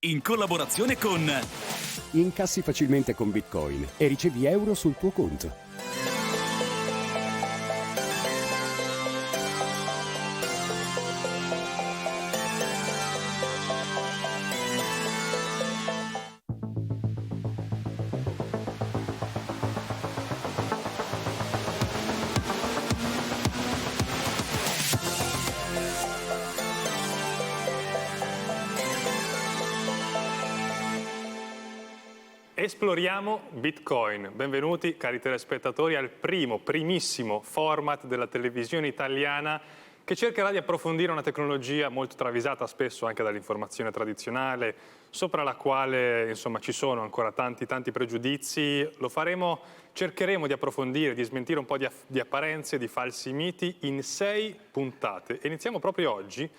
in collaborazione con Incassi facilmente con Bitcoin e ricevi euro sul tuo conto. Esploriamo Bitcoin. Benvenuti cari telespettatori al primissimo format della televisione italiana che cercherà di approfondire una tecnologia molto travisata spesso anche dall'informazione tradizionale, sopra la quale insomma ci sono ancora tanti pregiudizi. Lo faremo, cercheremo di approfondire, di smentire un po' di apparenze, di falsi miti in 6 puntate. E iniziamo proprio oggi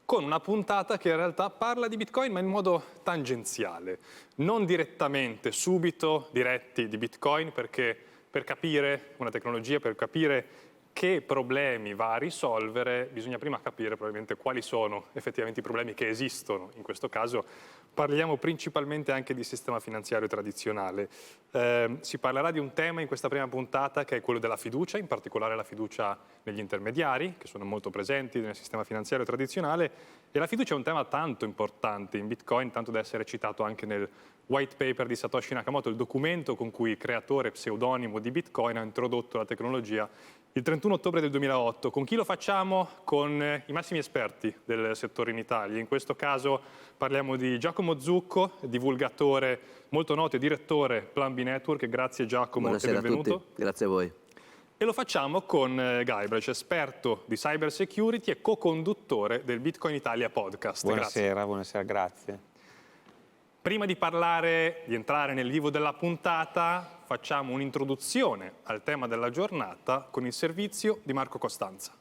con una puntata che in realtà parla di Bitcoin ma in modo tangenziale, non direttamente, subito diretti di Bitcoin, perché per capire una tecnologia, per capire che problemi va a risolvere, bisogna prima capire probabilmente quali sono effettivamente i problemi che esistono. In questo caso parliamo principalmente anche di sistema finanziario tradizionale. Si parlerà di un tema in questa prima puntata che è quello della fiducia, in particolare la fiducia negli intermediari, che sono molto presenti nel sistema finanziario tradizionale, e la fiducia è un tema tanto importante in Bitcoin, tanto da essere citato anche nel white paper di Satoshi Nakamoto, il documento con cui il creatore pseudonimo di Bitcoin ha introdotto la tecnologia il 31 ottobre del 2008. Con chi lo facciamo? Con i massimi esperti del settore in Italia. In questo caso parliamo di Giacomo Zucco, divulgatore molto noto e direttore Plan B Network. Grazie Giacomo e benvenuto. A tutti, grazie a voi. E lo facciamo con Guybrush, esperto di cyber security e co-conduttore del Bitcoin Italia podcast. Buonasera, buonasera, grazie. Prima di entrare nel vivo della puntata, facciamo un'introduzione al tema della giornata con il servizio di Marco Costanza.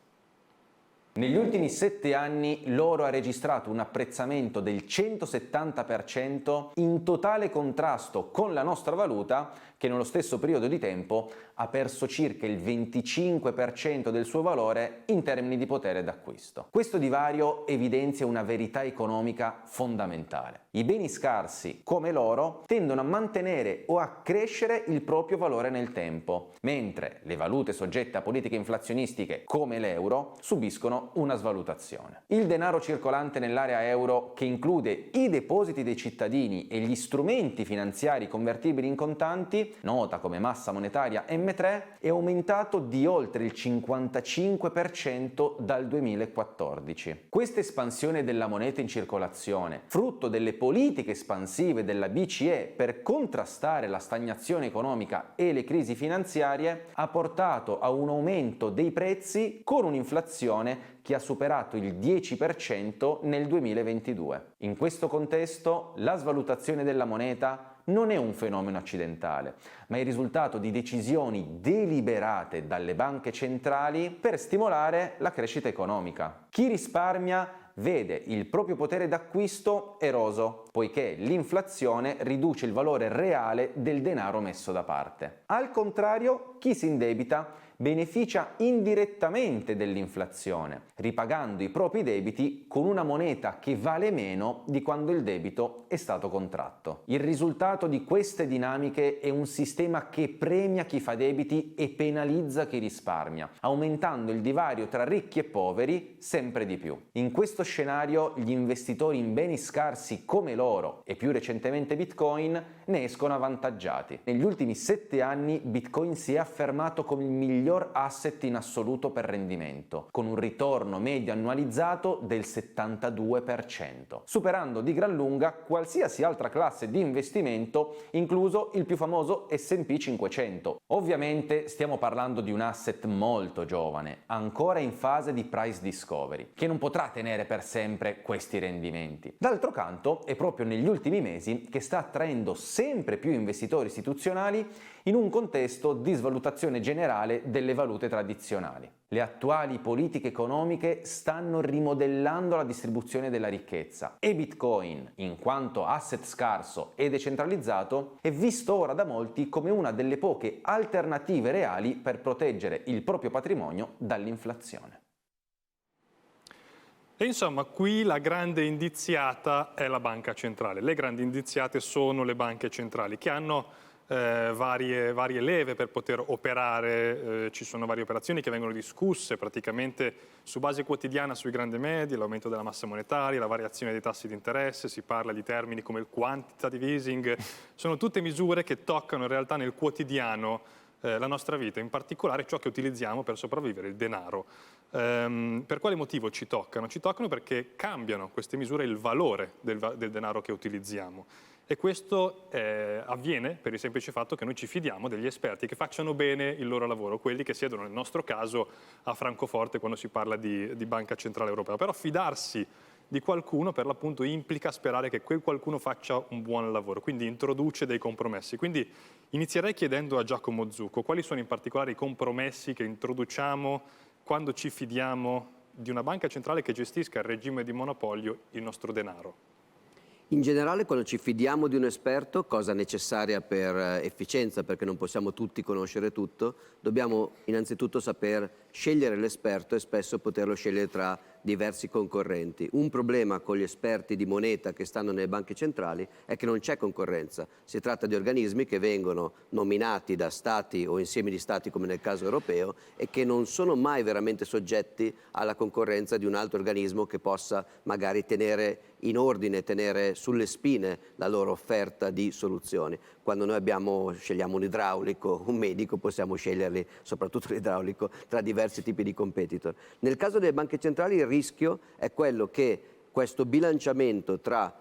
Negli ultimi 7 anni l'oro ha registrato un apprezzamento del 170% in totale contrasto con la nostra valuta, che nello stesso periodo di tempo ha perso circa il 25% del suo valore in termini di potere d'acquisto. Questo divario evidenzia una verità economica fondamentale. I beni scarsi, come l'oro, tendono a mantenere o a crescere il proprio valore nel tempo, mentre le valute soggette a politiche inflazionistiche, come l'euro, subiscono una svalutazione. Il denaro circolante nell'area euro, che include i depositi dei cittadini e gli strumenti finanziari convertibili in contanti, nota come massa monetaria M3, è aumentato di oltre il 55% dal 2014. Questa espansione della moneta in circolazione, frutto delle politiche espansive della BCE per contrastare la stagnazione economica e le crisi finanziarie, ha portato a un aumento dei prezzi con un'inflazione che ha superato il 10% nel 2022. In questo contesto, la svalutazione della moneta non è un fenomeno accidentale, ma è il risultato di decisioni deliberate dalle banche centrali per stimolare la crescita economica. Chi risparmia vede il proprio potere d'acquisto eroso, poiché l'inflazione riduce il valore reale del denaro messo da parte. Al contrario, chi si indebita beneficia indirettamente dell'inflazione, ripagando i propri debiti con una moneta che vale meno di quando il debito è stato contratto. Il risultato di queste dinamiche è un sistema che premia chi fa debiti e penalizza chi risparmia, aumentando il divario tra ricchi e poveri sempre di più. In questo scenario gli investitori in beni scarsi come l'oro e più recentemente Bitcoin ne escono avvantaggiati. Negli ultimi 7 anni Bitcoin si è affermato come il miglior asset in assoluto per rendimento, con un ritorno medio annualizzato del 72%, superando di gran lunga qualsiasi altra classe di investimento, incluso il più famoso S&P 500. Ovviamente stiamo parlando di un asset molto giovane, ancora in fase di price discovery, che non potrà tenere per sempre questi rendimenti. D'altro canto, è proprio negli ultimi mesi che sta attraendo sempre più investitori istituzionali in un contesto di svalutazione generale delle valute tradizionali. Le attuali politiche economiche stanno rimodellando la distribuzione della ricchezza e Bitcoin, in quanto asset scarso e decentralizzato, è visto ora da molti come una delle poche alternative reali per proteggere il proprio patrimonio dall'inflazione. E insomma, qui la grande indiziata è la banca centrale. Le grandi indiziate sono le banche centrali che hanno varie leve per poter operare. Ci sono varie operazioni che vengono discusse praticamente su base quotidiana sui grandi medi, l'aumento della massa monetaria, la variazione dei tassi di interesse, si parla di termini come il quantitative easing. Sono tutte misure che toccano in realtà nel quotidiano la nostra vita, in particolare ciò che utilizziamo per sopravvivere, il denaro. Per quale motivo ci toccano? Ci toccano perché cambiano queste misure il valore del denaro che utilizziamo. E questo avviene per il semplice fatto che noi ci fidiamo degli esperti che facciano bene il loro lavoro, quelli che siedono nel nostro caso a Francoforte quando si parla di Banca Centrale Europea. Però fidarsi di qualcuno per l'appunto implica sperare che quel qualcuno faccia un buon lavoro, quindi introduce dei compromessi. Quindi inizierei chiedendo a Giacomo Zucco quali sono in particolare i compromessi che introduciamo quando ci fidiamo di una banca centrale che gestisca il regime di monopolio il nostro denaro. In generale, quando ci fidiamo di un esperto, cosa necessaria per efficienza, perché non possiamo tutti conoscere tutto, dobbiamo innanzitutto saper scegliere l'esperto e spesso poterlo scegliere tra diversi concorrenti. Un problema con gli esperti di moneta che stanno nelle banche centrali è che non c'è concorrenza. Si tratta di organismi che vengono nominati da stati o insiemi di stati, come nel caso europeo, e che non sono mai veramente soggetti alla concorrenza di un altro organismo che possa magari tenere in ordine, tenere sulle spine la loro offerta di soluzioni. Quando noi scegliamo un idraulico, un medico, possiamo sceglierli, soprattutto l'idraulico, tra diversi tipi di competitor. Nel caso delle banche centrali il rischio è quello che questo bilanciamento tra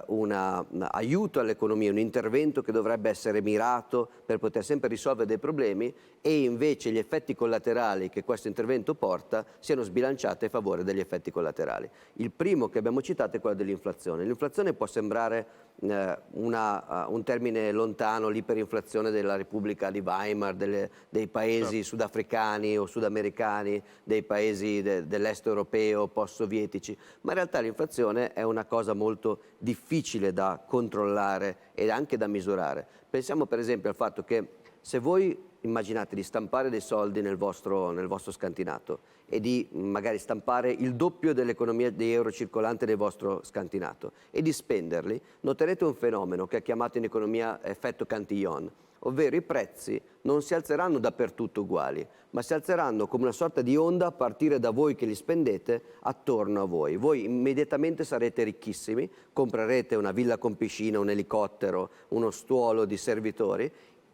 un aiuto all'economia, un intervento che dovrebbe essere mirato per poter sempre risolvere dei problemi, e invece gli effetti collaterali che questo intervento porta siano sbilanciati a favore degli effetti collaterali. Il primo che abbiamo citato è quello dell'inflazione. L'inflazione può sembrare un termine lontano, l'iperinflazione della Repubblica di Weimar, dei paesi sudafricani o sudamericani, dei paesi dell'est europeo, post-sovietici, ma in realtà l'inflazione è una cosa molto difficile da controllare e anche da misurare. Pensiamo per esempio al fatto che se voi immaginate di stampare dei soldi nel vostro scantinato e di magari stampare il doppio dell'economia di euro circolante nel vostro scantinato e di spenderli, noterete un fenomeno che è chiamato in economia effetto Cantillon, ovvero i prezzi non si alzeranno dappertutto uguali, ma si alzeranno come una sorta di onda a partire da voi che li spendete attorno a voi. Voi immediatamente sarete ricchissimi, comprerete una villa con piscina, un elicottero, uno stuolo di servitori.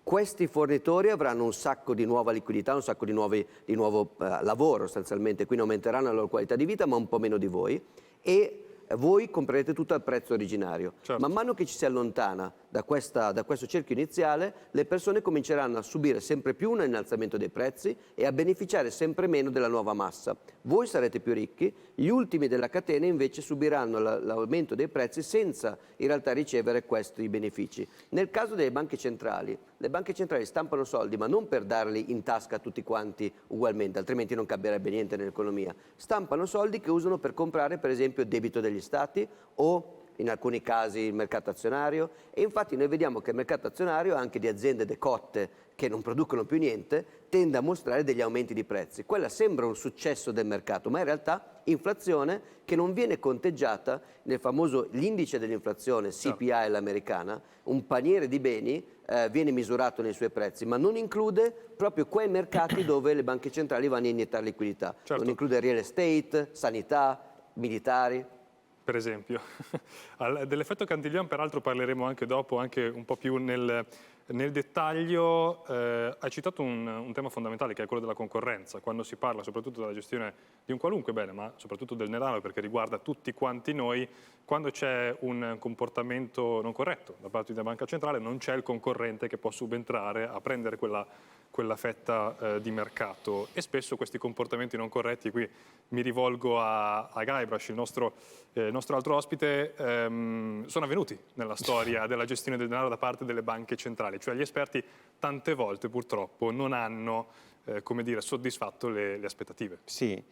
Questi fornitori avranno un sacco di nuova liquidità, un sacco di nuovo lavoro sostanzialmente, quindi aumenteranno la loro qualità di vita, ma un po' meno di voi, e voi comprerete tutto al prezzo originario. Certo. Man mano che ci si allontana da questo cerchio iniziale, le persone cominceranno a subire sempre più un innalzamento dei prezzi e a beneficiare sempre meno della nuova massa. Voi sarete più ricchi, gli ultimi della catena invece subiranno l'aumento dei prezzi senza in realtà ricevere questi benefici. Nel caso delle banche centrali, le banche centrali stampano soldi, ma non per darli in tasca a tutti quanti ugualmente, altrimenti non cambierebbe niente nell'economia. Stampano soldi che usano per comprare per esempio il debito degli stati o in alcuni casi il mercato azionario, e infatti noi vediamo che il mercato azionario, anche di aziende decotte che non producono più niente, tende a mostrare degli aumenti di prezzi. Quella sembra un successo del mercato, ma in realtà inflazione che non viene conteggiata nel famoso l'indice dell'inflazione, CPI l'americana, un paniere di beni viene misurato nei suoi prezzi, ma non include proprio quei mercati dove le banche centrali vanno a iniettare liquidità. Certo. Non include real estate, sanità, militari. Per esempio. Dell'effetto Cantillon peraltro parleremo anche dopo, anche un po' più nel dettaglio. Hai citato un tema fondamentale che è quello della concorrenza, quando si parla soprattutto della gestione di un qualunque bene, ma soprattutto del denaro, perché riguarda tutti quanti noi. Quando c'è un comportamento non corretto da parte della banca centrale, non c'è il concorrente che può subentrare a prendere quella fetta di mercato, e spesso questi comportamenti non corretti, qui mi rivolgo a Guybrush, il nostro altro ospite, sono avvenuti nella storia della gestione del denaro da parte delle banche centrali, cioè gli esperti tante volte purtroppo non hanno come dire, soddisfatto le aspettative. Sì,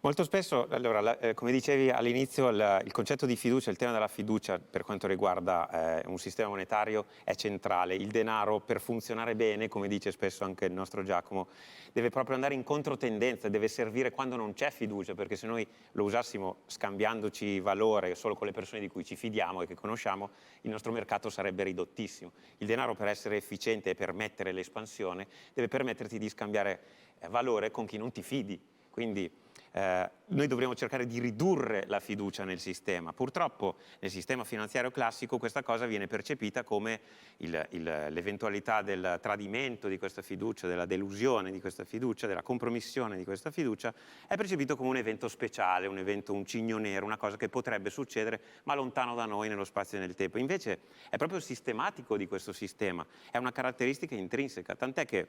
Molto spesso, allora, come dicevi all'inizio, il concetto di fiducia, il tema della fiducia per quanto riguarda un sistema monetario è centrale. Il denaro, per funzionare bene, come dice spesso anche il nostro Giacomo, deve proprio andare in controtendenza, deve servire quando non c'è fiducia, perché se noi lo usassimo scambiandoci valore solo con le persone di cui ci fidiamo e che conosciamo, il nostro mercato sarebbe ridottissimo. Il denaro, per essere efficiente e permettere l'espansione, deve permetterti di scambiare valore con chi non ti fidi. Quindi noi dovremmo cercare di ridurre la fiducia nel sistema. Purtroppo nel sistema finanziario classico questa cosa viene percepita come l'eventualità del tradimento di questa fiducia, della delusione di questa fiducia, della compromissione di questa fiducia, è percepito come un evento speciale, un evento, un cigno nero, una cosa che potrebbe succedere ma lontano da noi nello spazio e nel tempo. Invece è proprio sistematico di questo sistema, è una caratteristica intrinseca, tant'è che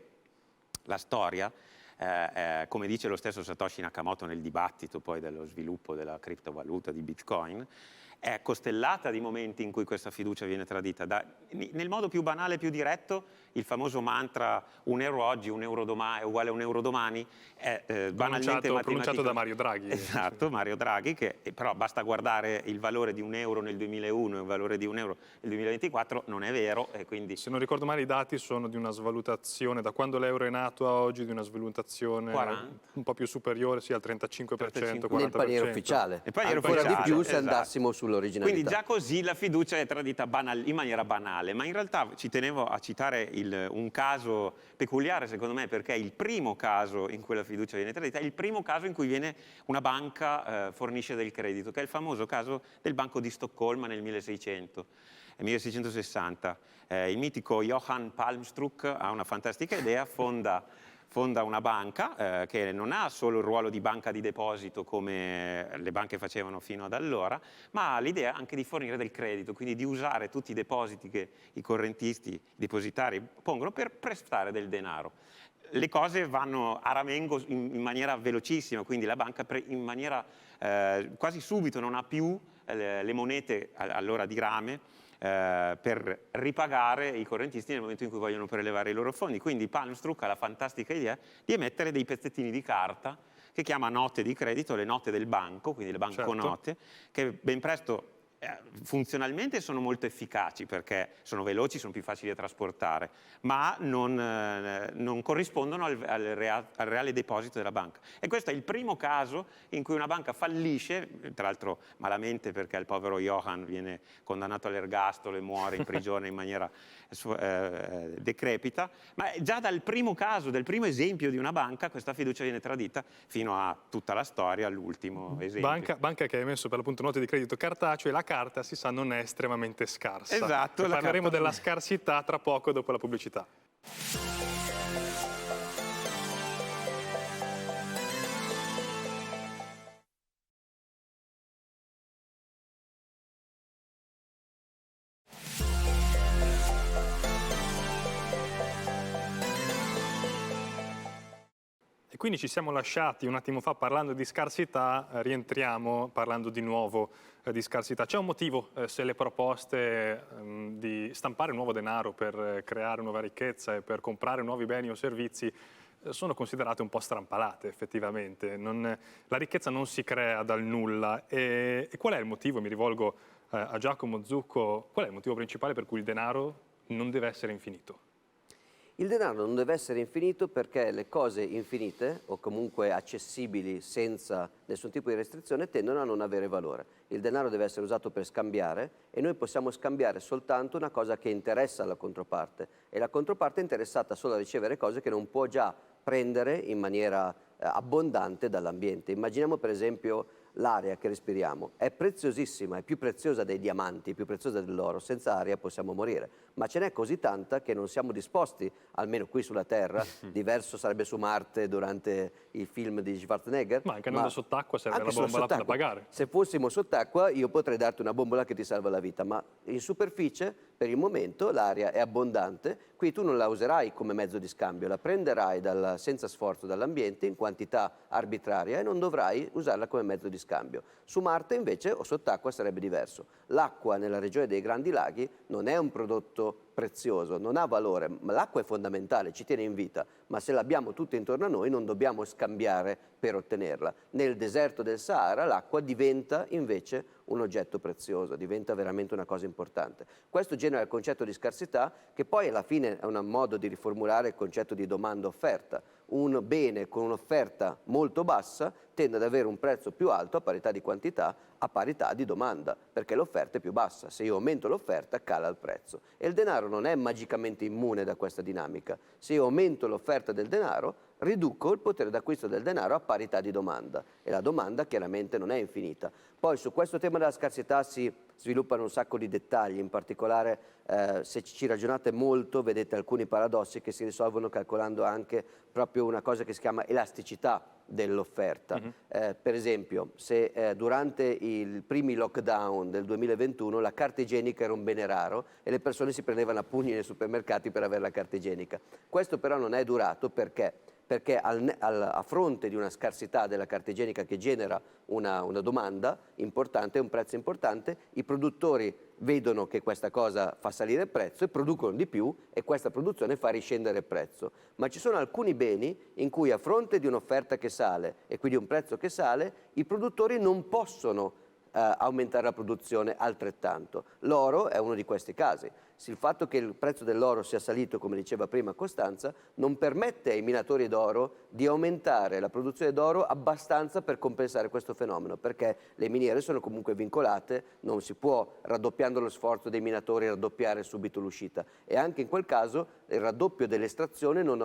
la storia, come dice lo stesso Satoshi Nakamoto nel dibattito poi dello sviluppo della criptovaluta di Bitcoin, è costellata di momenti in cui questa fiducia viene tradita. Nel modo più banale e più diretto, il famoso mantra un euro oggi, un euro domani, è uguale a un euro domani, è banalmente pronunciato da Mario Draghi. Esatto, Mario Draghi, che però basta guardare il valore di un euro nel 2001 e il valore di un euro nel 2024, non è vero. E quindi... Se non ricordo male, i dati sono di una svalutazione, da quando l'euro è nato a oggi, di una svalutazione 40. un po' più superiore, sì, al 35%, 40%. Nel paniere ufficiale. E paniere Ancora ufficiale, di più se esatto. andassimo sull'originalità. Quindi già così la fiducia è tradita in maniera banale, ma in realtà ci tenevo a citare un caso peculiare secondo me, perché è il primo caso in cui la fiducia viene tradita, è il primo caso in cui una banca fornisce del credito, che è il famoso caso del Banco di Stoccolma nel 1660. Il mitico Johan Palmstruck ha una fantastica idea, fonda una banca che non ha solo il ruolo di banca di deposito come le banche facevano fino ad allora, ma ha l'idea anche di fornire del credito, quindi di usare tutti i depositi che i correntisti, i depositari pongono per prestare del denaro. Le cose vanno a ramengo in maniera velocissima, quindi la banca in maniera quasi subito non ha più le monete allora di rame per ripagare i correntisti nel momento in cui vogliono prelevare i loro fondi. Quindi Palmstruck ha la fantastica idea di emettere dei pezzettini di carta che chiama note di credito, le note del banco, quindi le banconote, che ben presto funzionalmente sono molto efficaci perché sono veloci, sono più facili da trasportare, ma non corrispondono al reale deposito della banca. E questo è il primo caso in cui una banca fallisce, tra l'altro malamente, perché il povero Johan viene condannato all'ergastolo e muore in prigione in maniera decrepita, ma già dal primo caso, del primo esempio di una banca, questa fiducia viene tradita fino a tutta la storia, all'ultimo esempio. Banca che ha emesso per l'appunto note di credito cartaceo, e la carta, si sa, non è estremamente scarsa. Esatto. E parleremo della scarsità tra poco, dopo la pubblicità. E quindi ci siamo lasciati un attimo fa parlando di scarsità, rientriamo parlando di nuovo di scarsità. C'è un motivo se le proposte di stampare nuovo denaro per creare nuova ricchezza e per comprare nuovi beni o servizi sono considerate un po' strampalate effettivamente. La ricchezza non si crea dal nulla. E qual è il motivo? Mi rivolgo a Giacomo Zucco. Qual è il motivo principale per cui il denaro non deve essere infinito? Il denaro non deve essere infinito perché le cose infinite o comunque accessibili senza nessun tipo di restrizione tendono a non avere valore. Il denaro deve essere usato per scambiare e noi possiamo scambiare soltanto una cosa che interessa alla controparte e la controparte è interessata solo a ricevere cose che non può già prendere in maniera abbondante dall'ambiente. Immaginiamo per esempio l'aria che respiriamo, è preziosissima, è più preziosa dei diamanti, più preziosa dell'oro, senza aria possiamo morire, ma ce n'è così tanta che non siamo disposti, almeno qui sulla Terra, diverso sarebbe su Marte durante il film di Schwarzenegger. Ma anche andando sott'acqua serve anche la bombola da pagare. Se fossimo sott'acqua io potrei darti una bombola che ti salva la vita, ma in superficie per il momento l'aria è abbondante, qui tu non la userai come mezzo di scambio, la prenderai senza sforzo dall'ambiente in quantità arbitraria e non dovrai usarla come mezzo di scambio. scambio. Su Marte invece o sott'acqua sarebbe diverso. L'acqua nella regione dei Grandi Laghi non è un prodotto prezioso, non ha valore, ma l'acqua è fondamentale, ci tiene in vita, ma se l'abbiamo tutta intorno a noi non dobbiamo scambiare per ottenerla. Nel deserto del Sahara l'acqua diventa invece un oggetto prezioso, diventa veramente una cosa importante. Questo genera il concetto di scarsità, che poi alla fine è un modo di riformulare il concetto di domanda-offerta. Un bene con un'offerta molto bassa tende ad avere un prezzo più alto a parità di quantità, a parità di domanda, perché l'offerta è più bassa. Se io aumento l'offerta, cala il prezzo. E il denaro non è magicamente immune da questa dinamica. Se io aumento l'offerta del denaro, riduco il potere d'acquisto del denaro a parità di domanda, e la domanda chiaramente non è infinita. Poi su questo tema della scarsità si sviluppano un sacco di dettagli, in particolare se ci ragionate molto vedete alcuni paradossi che si risolvono calcolando anche proprio una cosa che si chiama elasticità dell'offerta. Per esempio, se durante i primi lockdown del 2021 la carta igienica era un bene raro e le persone si prendevano a pugni nei supermercati per avere la carta igienica. Questo però non è durato perché a fronte di una scarsità della carta igienica che genera una domanda importante, un prezzo importante, i produttori vedono che questa cosa fa salire il prezzo e producono di più, e questa produzione fa riscendere il prezzo. Ma ci sono alcuni beni in cui a fronte di un'offerta che sale e quindi un prezzo che sale, i produttori non possono aumentare la produzione altrettanto. L'oro è uno di questi casi. Il fatto che il prezzo dell'oro sia salito, come diceva prima Costanza, non permette ai minatori d'oro di aumentare la produzione d'oro abbastanza per compensare questo fenomeno, perché le miniere sono comunque vincolate, non si può, raddoppiando lo sforzo dei minatori, raddoppiare subito l'uscita, e anche in quel caso il raddoppio dell'estrazione non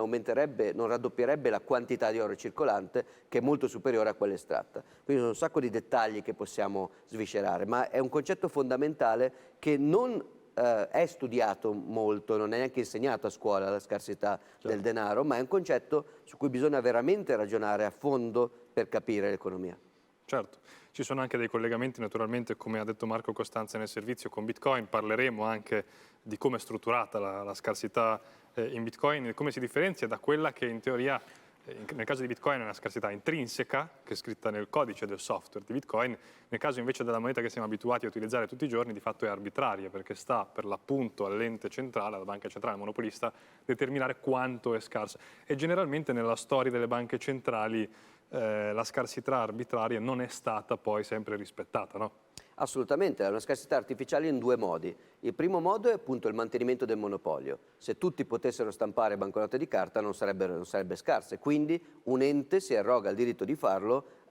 raddoppierebbe la quantità di oro circolante, che è molto superiore a quella estratta. Quindi sono un sacco di dettagli che possiamo sviscerare, ma è un concetto fondamentale che non è studiato molto, non è neanche insegnato a scuola, la scarsità del denaro, ma è un concetto su cui bisogna veramente ragionare a fondo per capire l'economia. Certo, ci sono anche dei collegamenti naturalmente, come ha detto Marco Costanza nel servizio, con Bitcoin. Parleremo anche di come è strutturata la scarsità in Bitcoin e come si differenzia da quella che in teoria, nel caso di Bitcoin, è una scarsità intrinseca, che è scritta nel codice del software di Bitcoin. Nel caso invece della moneta che siamo abituati a utilizzare tutti i giorni, di fatto è arbitraria, perché sta per l'appunto all'ente centrale, alla banca centrale monopolista, determinare quanto è scarsa. E generalmente nella storia delle banche centrali la scarsità arbitraria non è stata poi sempre rispettata, no? Assolutamente, è una scarsità artificiale in due modi. Il primo modo è appunto il mantenimento del monopolio. Se tutti potessero stampare banconote di carta non sarebbe scarse, quindi un ente si arroga il diritto di farlo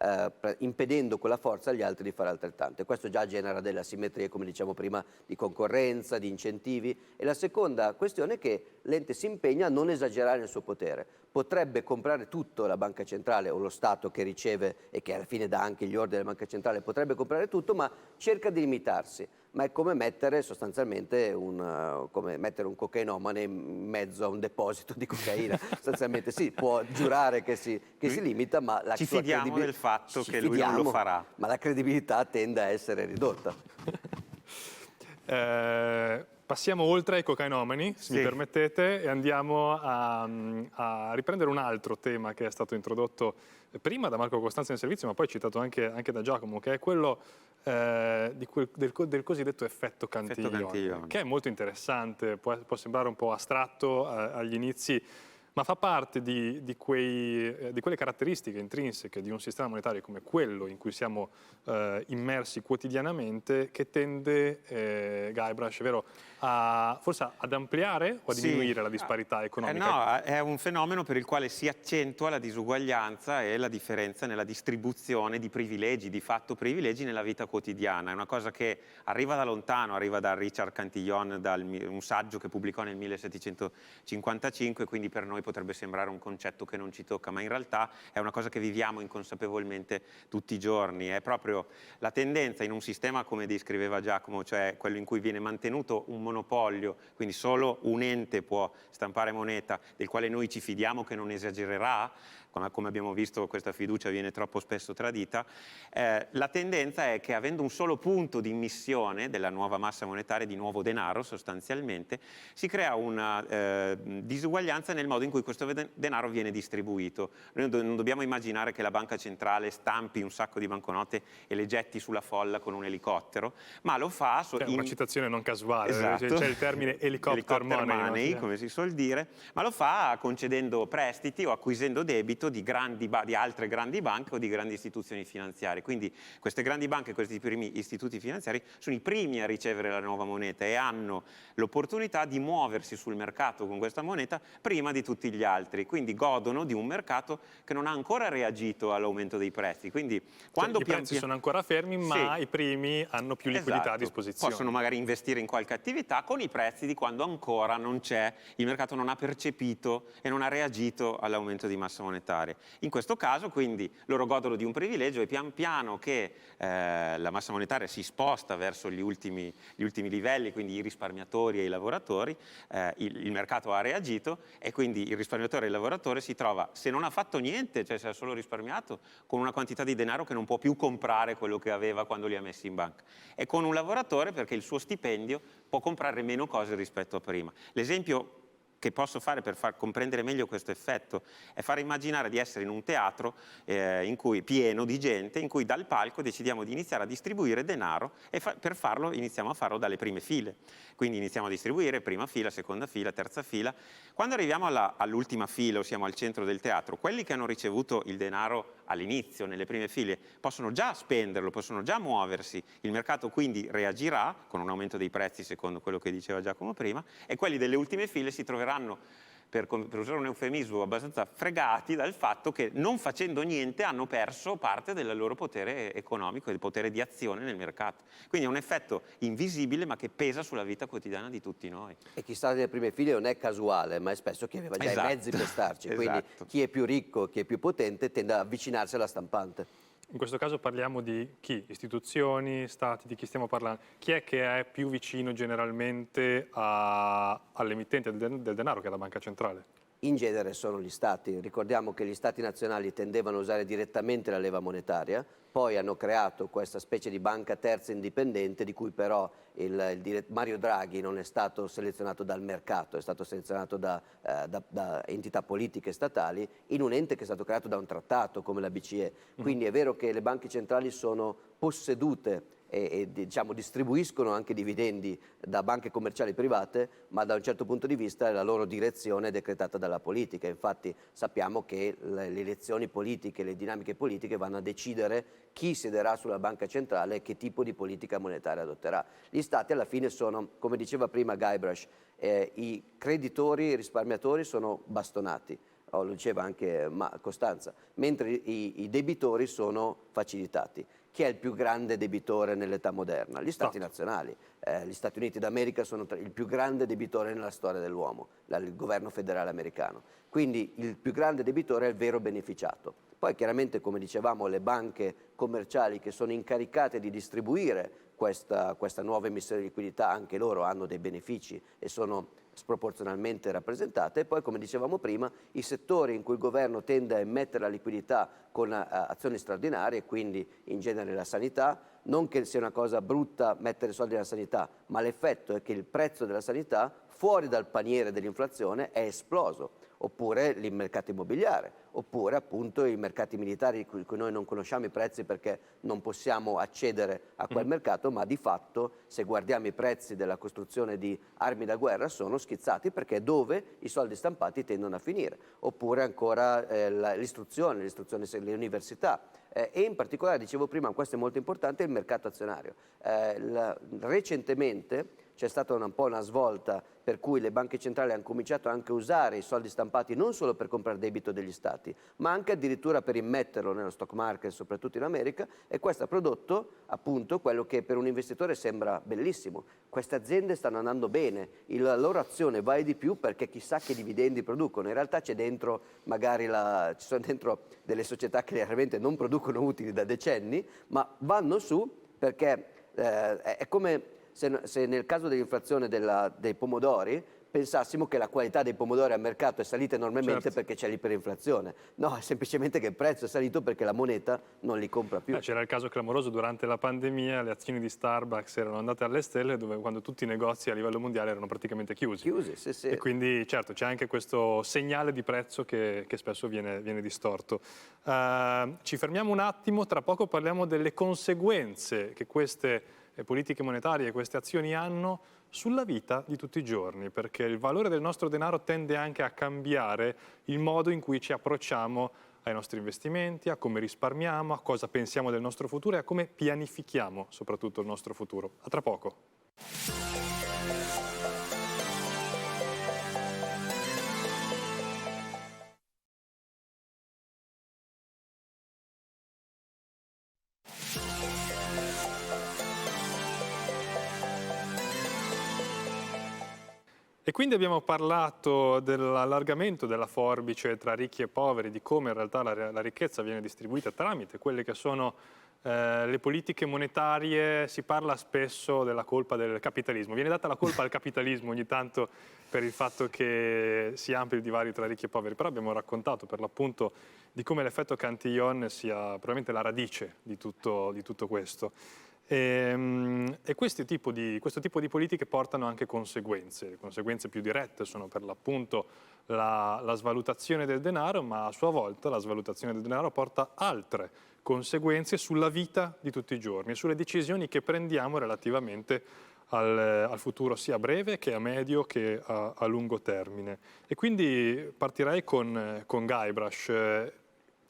impedendo con la forza agli altri di fare altrettanto, e questo già genera delle asimmetrie, come diciamo prima, di concorrenza, di incentivi. E la seconda questione è che l'ente si impegna a non esagerare nel suo potere. Potrebbe comprare tutto la banca centrale o lo Stato che riceve e che alla fine dà anche gli ordini della banca centrale, potrebbe comprare tutto, ma cerca di limitarsi. Ma è come mettere sostanzialmente un cocainomane in mezzo a un deposito di cocaina. Sostanzialmente sì, può giurare che si limita, ma la ci sua fidiamo del fatto che lui non lo farà. Ma la credibilità tende a essere ridotta. Passiamo oltre ai cocainomani, se mi permettete, e andiamo a riprendere un altro tema che è stato introdotto prima da Marco Costanza nel servizio, ma poi citato anche da Giacomo, che è quello del cosiddetto effetto Cantillon, che è molto interessante, può sembrare un po' astratto agli inizi, ma fa parte di quelle caratteristiche intrinseche di un sistema monetario come quello in cui siamo immersi quotidianamente, che tende, Guybrush, è vero, forse ad ampliare o a diminuire la disparità economica? No, è un fenomeno per il quale si accentua la disuguaglianza e la differenza nella distribuzione di privilegi, di fatto privilegi nella vita quotidiana. È una cosa che arriva da lontano, arriva da Richard Cantillon, un saggio che pubblicò nel 1755, quindi per noi potrebbe sembrare un concetto che non ci tocca, ma in realtà è una cosa che viviamo inconsapevolmente tutti i giorni. È proprio la tendenza in un sistema, come descriveva Giacomo, cioè quello in cui viene mantenuto un monopolio, quindi solo un ente può stampare moneta, del quale noi ci fidiamo che non esagererà, come abbiamo visto questa fiducia viene troppo spesso tradita, la tendenza è che avendo un solo punto di immissione della nuova massa monetaria, di nuovo denaro sostanzialmente, si crea una disuguaglianza nel modo in cui questo denaro viene distribuito. Noi non dobbiamo immaginare che la banca centrale stampi un sacco di banconote e le getti sulla folla con un elicottero, ma lo fa... Una citazione non casuale, Esatto. c'è il termine helicopter money, come si suol dire, ma lo fa concedendo prestiti o acquisendo debito di altre grandi banche o di grandi istituzioni finanziarie. Quindi queste grandi banche, questi primi istituti finanziari sono i primi a ricevere la nuova moneta e hanno l'opportunità di muoversi sul mercato con questa moneta prima di tutti gli altri, quindi godono di un mercato che non ha ancora reagito all'aumento dei prezzi. Quindi quando i prezzi sono ancora fermi, ma sì, i primi hanno più liquidità a esatto, disposizione. possono magari investire in qualche attività con i prezzi di quando ancora non c'è, il mercato non ha percepito e non ha reagito all'aumento di massa monetaria. In questo caso quindi loro godono di un privilegio e pian piano che la massa monetaria si sposta verso gli ultimi livelli, quindi i risparmiatori e i lavoratori, il mercato ha reagito e quindi il risparmiatore e il lavoratore si trova, se non ha fatto niente, cioè se ha solo risparmiato, con una quantità di denaro che non può più comprare quello che aveva quando li ha messi in banca, e con un lavoratore perché il suo stipendio può comprare meno cose rispetto a prima. L'esempio che posso fare per far comprendere meglio questo effetto è fare immaginare di essere in un teatro pieno di gente, in cui dal palco decidiamo di iniziare a distribuire denaro e per farlo iniziamo a farlo dalle prime file. Quindi iniziamo a distribuire prima fila, seconda fila, terza fila. Quando arriviamo all'ultima fila o siamo al centro del teatro, quelli che hanno ricevuto il denaro all'inizio, nelle prime file, possono già spenderlo, possono già muoversi, il mercato quindi reagirà con un aumento dei prezzi secondo quello che diceva Giacomo prima, e quelli delle ultime file si troveranno, per usare un eufemismo, abbastanza fregati dal fatto che non facendo niente hanno perso parte del loro potere economico e del potere di azione nel mercato. Quindi è un effetto invisibile ma che pesa sulla vita quotidiana di tutti noi. E chi sta nelle prime file non è casuale, ma è spesso chi aveva già Esatto. i mezzi per starci. Quindi Esatto. chi è più ricco, chi è più potente tende ad avvicinarsi alla stampante. In questo caso parliamo di chi? Istituzioni, stati, di chi stiamo parlando? Chi è che è più vicino generalmente all'emittente del denaro, che è la banca centrale? In genere sono gli stati. Ricordiamo che gli stati nazionali tendevano a usare direttamente la leva monetaria, poi hanno creato questa specie di banca terza indipendente di cui però Mario Draghi non è stato selezionato dal mercato, è stato selezionato da entità politiche statali in un ente che è stato creato da un trattato come la BCE. Quindi è vero che le banche centrali sono possedute e diciamo, distribuiscono anche dividendi da banche commerciali private, ma da un certo punto di vista la loro direzione è decretata dalla politica. Infatti sappiamo che le elezioni politiche, le dinamiche politiche vanno a decidere chi siederà sulla banca centrale e che tipo di politica monetaria adotterà. Gli stati alla fine sono, come diceva prima Guybrush, i creditori e i risparmiatori sono bastonati, lo diceva anche Costanza, mentre i debitori sono facilitati. Chi è il più grande debitore nell'età moderna? Gli Stati nazionali. Gli Stati Uniti d'America sono il più grande debitore nella storia dell'uomo, il governo federale americano. Quindi il più grande debitore è il vero beneficiato. Poi chiaramente, come dicevamo, le banche commerciali che sono incaricate di distribuire questa nuova emissione di liquidità, anche loro hanno dei benefici e sono sproporzionalmente rappresentate. E poi, come dicevamo prima, i settori in cui il governo tende a emettere la liquidità con azioni straordinarie, quindi in genere la sanità, non che sia una cosa brutta mettere soldi nella sanità, ma l'effetto è che il prezzo della sanità fuori dal paniere dell'inflazione è esploso, oppure il mercato immobiliare, oppure appunto i mercati militari di cui noi non conosciamo i prezzi perché non possiamo accedere a quel mercato, ma di fatto se guardiamo i prezzi della costruzione di armi da guerra sono schizzati perché è dove i soldi stampati tendono a finire, oppure ancora l'istruzione, le università e in particolare, dicevo prima, questo è molto importante, il mercato azionario. Recentemente c'è stata un po' una svolta per cui le banche centrali hanno cominciato anche a usare i soldi stampati non solo per comprare debito degli stati, ma anche addirittura per immetterlo nello stock market, soprattutto in America, e questo ha prodotto appunto quello che per un investitore sembra bellissimo. Queste aziende stanno andando bene, la loro azione vale di più perché chissà che dividendi producono. In realtà c'è dentro, magari ci sono dentro delle società che chiaramente non producono utili da decenni, ma vanno su perché è come se nel caso dell'inflazione dei pomodori pensassimo che la qualità dei pomodori al mercato è salita enormemente Certo. perché c'è l'iperinflazione. No, è semplicemente che il prezzo è salito perché la moneta non li compra più. C'era il caso clamoroso durante la pandemia, le azioni di Starbucks erano andate alle stelle quando tutti i negozi a livello mondiale erano praticamente chiusi. Chiusi, sì, sì. E quindi certo c'è anche questo segnale di prezzo che spesso viene distorto. Ci fermiamo un attimo, tra poco parliamo delle conseguenze che queste politiche monetarie e queste azioni hanno sulla vita di tutti i giorni, perché il valore del nostro denaro tende anche a cambiare il modo in cui ci approcciamo ai nostri investimenti, a come risparmiamo, a cosa pensiamo del nostro futuro e a come pianifichiamo soprattutto il nostro futuro. A tra poco. E quindi abbiamo parlato dell'allargamento della forbice tra ricchi e poveri, di come in realtà la ricchezza viene distribuita tramite quelle che sono le politiche monetarie. Si parla spesso della colpa del capitalismo, viene data la colpa al capitalismo ogni tanto per il fatto che si ampli il divario tra ricchi e poveri, però abbiamo raccontato per l'appunto di come l'effetto Cantillon sia probabilmente la radice di tutto questo. E questo tipo di politiche portano anche conseguenze. Le conseguenze più dirette sono per l'appunto la svalutazione del denaro, ma a sua volta la svalutazione del denaro porta altre conseguenze sulla vita di tutti i giorni, sulle decisioni che prendiamo relativamente al futuro sia a breve che a medio che a lungo termine. E quindi partirei con Guybrush.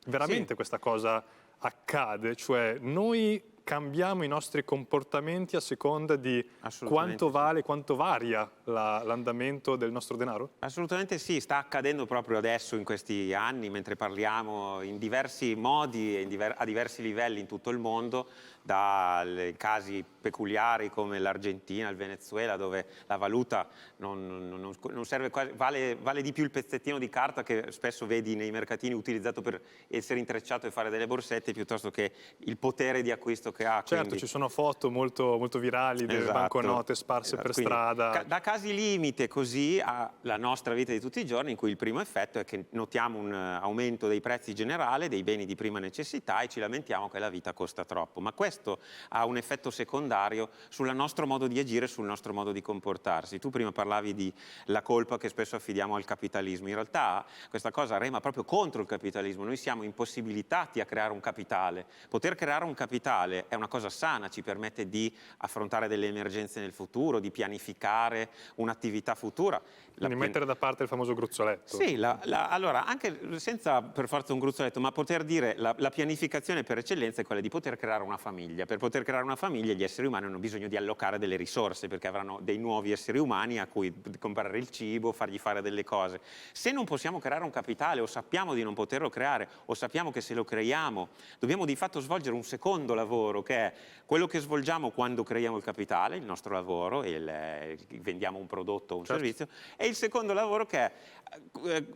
Veramente Sì. questa cosa accade? Cioè noi cambiamo i nostri comportamenti a seconda di Assolutamente quanto vale, quanto varia l'andamento del nostro denaro? Assolutamente sì, sta accadendo proprio adesso in questi anni, mentre parliamo in diversi modi e a diversi livelli in tutto il mondo, dai casi peculiari come l'Argentina, il Venezuela, dove la valuta non serve quasi, vale di più il pezzettino di carta che spesso vedi nei mercatini utilizzato per essere intrecciato e fare delle borsette, piuttosto che il potere di acquisto che ha. Certo, Quindi ci sono foto molto, molto virali delle esatto, banconote sparse per quindi, strada. da casi limite così alla nostra vita di tutti i giorni, in cui il primo effetto è che notiamo un aumento dei prezzi generali dei beni di prima necessità e ci lamentiamo che la vita costa troppo. Ma questo ha un effetto secondario sul nostro modo di agire, sul nostro modo di comportarsi. Tu prima parlavi di la colpa che spesso affidiamo al capitalismo. In realtà questa cosa rema proprio contro il capitalismo. Noi siamo impossibilitati a creare un capitale. Poter creare un capitale è una cosa sana, ci permette di affrontare delle emergenze nel futuro, di pianificare un'attività futura. Quindi mettere da parte il famoso gruzzoletto. Sì, allora, anche senza per forza un gruzzoletto, ma poter dire la pianificazione per eccellenza è quella di poter creare una famiglia. Per poter creare una famiglia gli esseri umani hanno bisogno di allocare delle risorse, perché avranno dei nuovi esseri umani a cui comprare il cibo, fargli fare delle cose. Se non possiamo creare un capitale, o sappiamo di non poterlo creare, o sappiamo che se lo creiamo dobbiamo di fatto svolgere un secondo lavoro, che è quello che svolgiamo quando creiamo il capitale, il nostro lavoro, vendiamo un prodotto o un servizio, e il secondo lavoro che è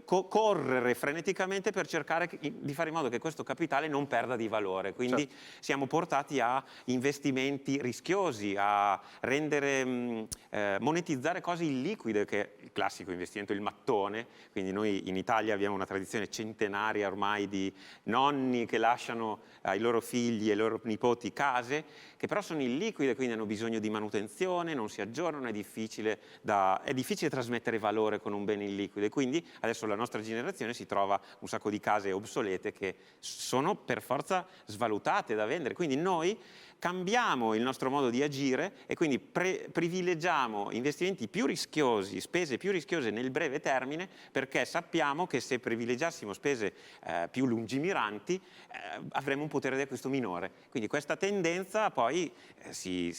correre freneticamente per cercare di fare in modo che questo capitale non perda di valore. Quindi siamo portati a investimenti rischiosi, a rendere, monetizzare cose illiquide, che è il classico investimento, il mattone. Quindi noi in Italia abbiamo una tradizione centenaria ormai di nonni che lasciano ai loro figli e ai loro nipoti case, che però sono illiquide, quindi hanno bisogno di manutenzione, non si aggiornano, è difficile trasmettere valore con un bene illiquido. Quindi adesso la nostra generazione si trova un sacco di case obsolete che sono per forza svalutate da vendere. Quindi noi cambiamo il nostro modo di agire e quindi privilegiamo investimenti più rischiosi, spese più rischiose nel breve termine, perché sappiamo che se privilegiassimo spese più lungimiranti avremo un potere di acquisto minore. Quindi questa tendenza poi si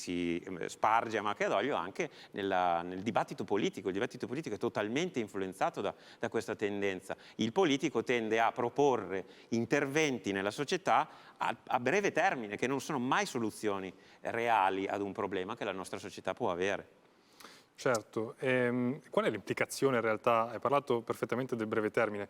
sparge a macchia d'olio anche nel dibattito politico. Il dibattito politico è totalmente influenzato da questa tendenza. Il politico tende a proporre interventi nella società a breve termine, che non sono mai soluzioni reali ad un problema che la nostra società può avere. Certo, qual è l'implicazione in realtà? Hai parlato perfettamente del breve termine.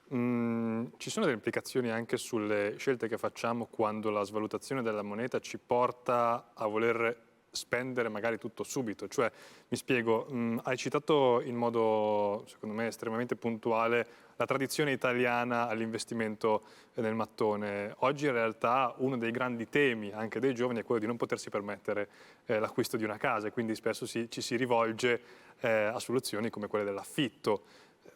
Ci sono delle implicazioni anche sulle scelte che facciamo quando la svalutazione della moneta ci porta a voler spendere magari tutto subito. Cioè, mi spiego, hai citato in modo, secondo me, estremamente puntuale la tradizione italiana all'investimento nel mattone. Oggi in realtà uno dei grandi temi anche dei giovani è quello di non potersi permettere l'acquisto di una casa, e quindi spesso ci si rivolge a soluzioni come quelle dell'affitto.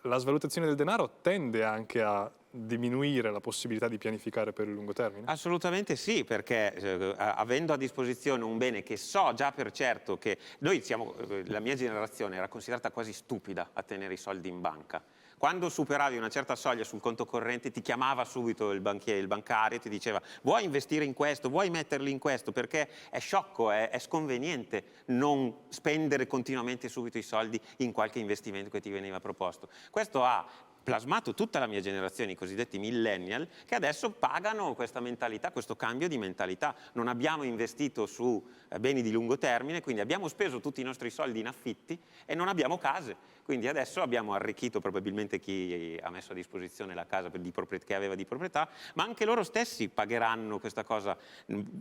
La svalutazione del denaro tende anche a diminuire la possibilità di pianificare per il lungo termine? Assolutamente sì, perché avendo a disposizione un bene che so già per certo che noi siamo, la mia generazione era considerata quasi stupida a tenere i soldi in banca. Quando superavi una certa soglia sul conto corrente ti chiamava subito il bancario e ti diceva: vuoi investire in questo, vuoi metterli in questo, perché è sciocco, è sconveniente non spendere continuamente subito i soldi in qualche investimento che ti veniva proposto. Questo ha plasmato tutta la mia generazione, i cosiddetti millennial, che adesso pagano questa mentalità, questo cambio di mentalità. Non abbiamo investito su beni di lungo termine, quindi abbiamo speso tutti i nostri soldi in affitti e non abbiamo case. Quindi adesso abbiamo arricchito probabilmente chi ha messo a disposizione la casa che aveva di proprietà, ma anche loro stessi pagheranno questa cosa,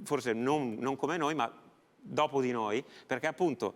forse non come noi, ma dopo di noi, perché appunto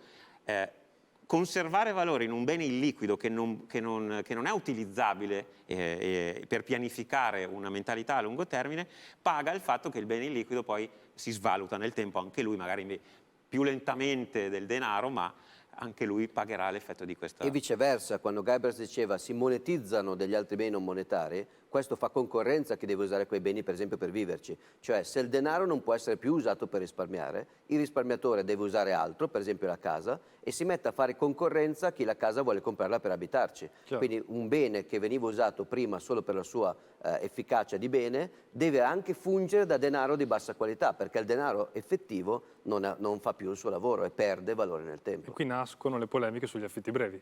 conservare valore in un bene illiquido che non è utilizzabile per pianificare una mentalità a lungo termine, paga il fatto che il bene illiquido poi si svaluta nel tempo, anche lui magari più lentamente del denaro, ma anche lui pagherà l'effetto di questa. E viceversa, quando Guybrush diceva si monetizzano degli altri beni non monetari, questo fa concorrenza a chi deve usare quei beni per esempio per viverci. Cioè, se il denaro non può essere più usato per risparmiare, il risparmiatore deve usare altro, per esempio la casa, e si mette a fare concorrenza a chi la casa vuole comprarla per abitarci. Chiaro. Quindi un bene che veniva usato prima solo per la sua efficacia di bene deve anche fungere da denaro di bassa qualità, perché il denaro effettivo non fa più il suo lavoro e perde valore nel tempo. E qui nascono le polemiche sugli affitti brevi.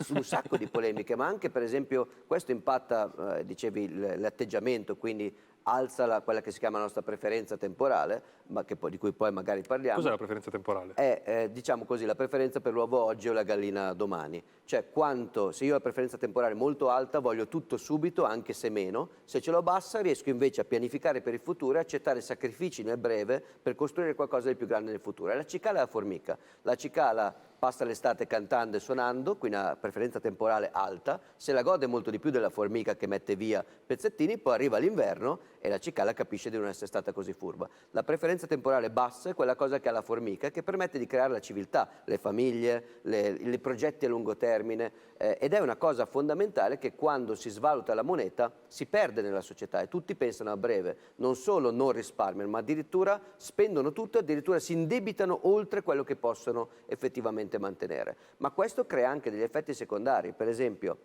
Su un sacco di polemiche, ma anche per esempio questo impatta, dicevi, l'atteggiamento, quindi alza quella che si chiama la nostra preferenza temporale, ma di cui poi magari parliamo. Cos'è la preferenza temporale? È, diciamo così, la preferenza per l'uovo oggi o la gallina domani. Cioè, se io ho la preferenza temporale molto alta, voglio tutto subito, anche se meno. Se ce l'ho bassa, riesco invece a pianificare per il futuro e accettare sacrifici nel breve per costruire qualcosa di più grande nel futuro. È la cicala e la formica. La cicala passa l'estate cantando e suonando, quindi ha preferenza temporale alta, se la gode molto di più della formica che mette via pezzettini, poi arriva l'inverno e la cicala capisce di non essere stata così furba. La preferenza temporale bassa è quella cosa che ha la formica, che permette di creare la civiltà, le famiglie, i progetti a lungo termine, ed è una cosa fondamentale che quando si svaluta la moneta si perde nella società e tutti pensano a breve, non solo non risparmiano, ma addirittura spendono tutto, addirittura si indebitano oltre quello che possono effettivamente mantenere. Ma questo crea anche degli effetti secondari, per esempio,